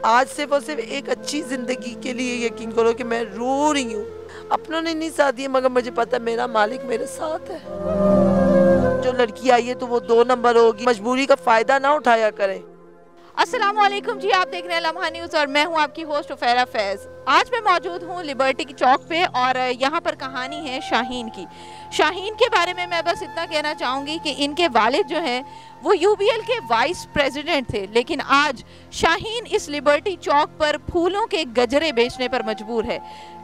आज सिर्फ और सिर्फ एक अच्छी ज़िंदगी के लिए यकीन करो कि मैं रो रही हूँ। अपनों ने नहीं साथ दिया, मगर मुझे पता है मेरा मालिक मेरे साथ है। जो लड़की आई है तो वो 2 नंबर होगी, मजबूरी का फ़ायदा ना उठाया करें। अस्सलाम वालेकुम जी, आप देख रहे हैं लम्हा न्यूज़ और मैं हूं आपकी होस्ट उफैरा फैज़। आज मैं मौजूद हूं लिबर्टी की चौक पे और यहां पर कहानी है शाहीन की। शाहीन के बारे में मैं बस इतना कहना चाहूँगी कि इनके वालिद जो हैं वो यूबीएल के वाइस प्रेसिडेंट थे, लेकिन आज शाहीन इस लिबर्टी चौक पर फूलों के गजरे बेचने पर मजबूर है।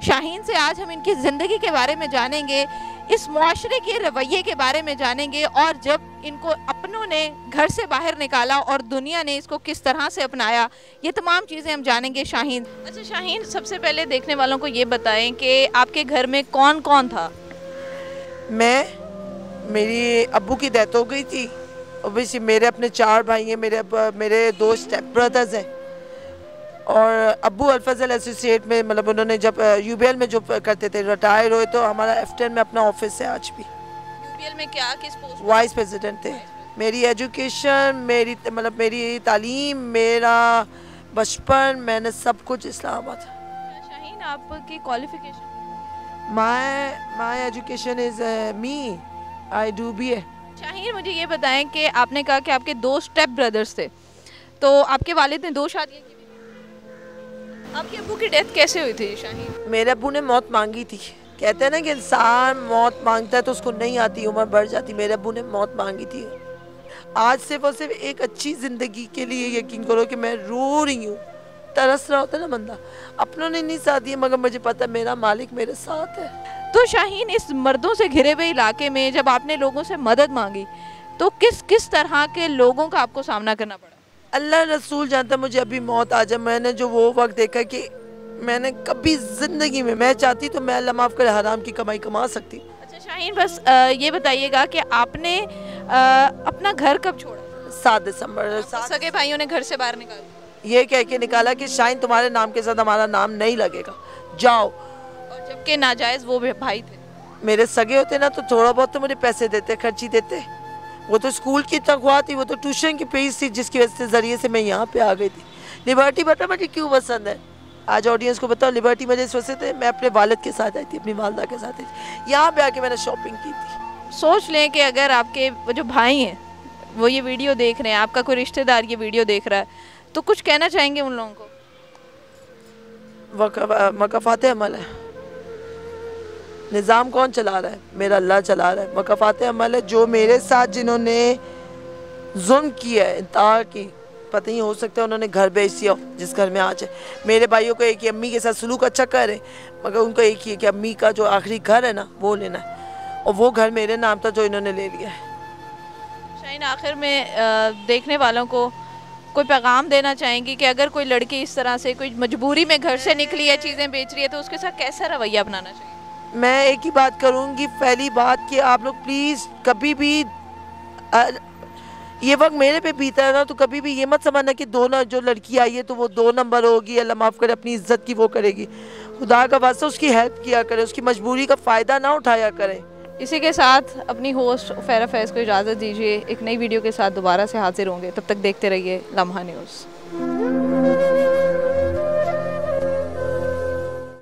शाहीन से आज हम इनकी ज़िंदगी के बारे में जानेंगे, इस मुआशरे के रवैये के बारे में जानेंगे और जब इनको अपनों ने घर से बाहर निकाला और दुनिया ने इसको किस तरह से अपनाया, ये तमाम चीज़ें हम जानेंगे शाहीन। अच्छा शाहीन, सबसे पहले देखने वालों को ये बताएं कि आपके घर में कौन कौन था? मेरी अब्बू की डेथ हो गई थी। ओबियसली मेरे अपने 4 भाई हैं, मेरे 2 स्टेप ब्रदर्स हैं और अब्बू अल्फजल एसोसिएट में, मतलब उन्होंने जब यूबीएल में जो करते थे, रिटायर हुए, तो हमारा एफ10 में अपना ऑफिस है आज भी। यूबीएल में क्या, किस पोस्ट? वाइस प्रेसिडेंट थे। मेरी एजुकेशन, मेरी तालीम, मेरा बचपन, मैंने सब कुछ इस्लामाबाद। शाहीन, आपकी qualification? My education is I do BA। Shaheen, मुझे ये बताएं कि आपने कहा कि आपके 2 स्टेप ब्रदर्स थे, तो आपके वालिद ने 2 शादियाँ की थी। आपके अब्बू की डेथ कैसे हुई थी शाहीन? मेरे अब्बू ने मौत मांगी थी। कहते हैं ना कि इंसान मौत मांगता है तो उसको नहीं आती, उम्र बढ़ जाती। मेरे अब्बू ने मौत मांगी थी। आज सिर्फ और सिर्फ एक अच्छी ज़िंदगी के लिए यकीन करो कि मैं रो रही हूँ। तरस रहा होता है ना बंदा, अपनों ने नहीं साथ दिया, मगर मुझे पता है मेरा मालिक मेरे साथ है। तो शाहीन, इस मर्दों से घिरे हुए इलाके में जब आपने लोगों से मदद मांगी तो किस किस तरह के लोगों का आपको सामना करना पड़ा? अल्लाह रसूल जानता, मुझे अभी मौत आ जाए। मैंने जो वो वक्त देखा कि मैंने कभी ज़िंदगी में, मैं चाहती तो मैं अल्लाह माफ़ करे हराम की कमाई कमा सकती। अच्छा शाहीन, बस ये बताइएगा कि आपने अपना घर कब छोड़ा? 7 दिसंबर। सगे भाइयों ने घर से बाहर निकाल ये कह के निकाला कि शाहीन तुम्हारे नाम के साथ हमारा नाम नहीं लगेगा, जाओ। और जबकि नाजायज़ वो भाई थे। मेरे सगे होते ना तो थोड़ा बहुत तो मुझे पैसे देते, खर्ची देते। वो तो स्कूल की तनख्वाह थी, वो तो ट्यूशन की फीस थी, जिसकी वजह से ज़रिए से मैं यहाँ पे आ गई थी। लिबर्टी पता मुझे क्यों पसंद है? आज ऑडियंस को बताओ, लिबर्टी मुझे इस वजह से, मैं अपने वालिद के साथ आई थी, अपनी वालदा के साथ आई थी। यहाँ पे आके मैंने शॉपिंग की थी। सोच लें कि अगर आपके वो जो भाई हैं वो ये वीडियो देख रहे हैं, आपका कोई रिश्तेदार ये वीडियो देख रहा है, तो कुछ कहना चाहेंगे उन लोगों को? मकाफात अमल है। निज़ाम कौन चला रहा है? मेरा अल्लाह चला रहा है। मकाफात अमल है। जो मेरे साथ जिन्होंने जुल्म किया है, इंतहा की, पता नहीं, हो सकता है उन्होंने घर बेच दिया जिस घर में आज है। मेरे भाइयों को एक ही अम्मी के साथ सलूक अच्छा कर रहे, मगर उनको एक ही है कि अम्मी का जो आखिरी घर है ना वो लेना है, और वो घर मेरे नाम था जो इन्होंने ले लिया है। शाहीन, आखिर में देखने वालों को कोई पैगाम देना चाहेंगी कि अगर कोई लड़की इस तरह से कोई मजबूरी में घर से निकली है, चीज़ें बेच रही है, तो उसके साथ कैसा रवैया अपनाना चाहिए? मैं एक ही बात करूँगी, पहली बात कि आप लोग प्लीज़ कभी भी ये वक्त मेरे पे बीता है ना, तो कभी भी ये मत समझना कि जो लड़की आई है तो वो 2 नंबर होगी, अल्लाह माफ़ करे, अपनी इज्जत की वो करेगी। खुदा का वास्ता उसकी हेल्प किया करे, उसकी मजबूरी का फ़ायदा ना उठाया करें। इसी के साथ अपनी होस्ट उफैरा फैज़ को इजाज़त दीजिए। एक नई वीडियो के साथ दोबारा से हाजिर होंगे, तब तक देखते रहिए लम्हा न्यूज़।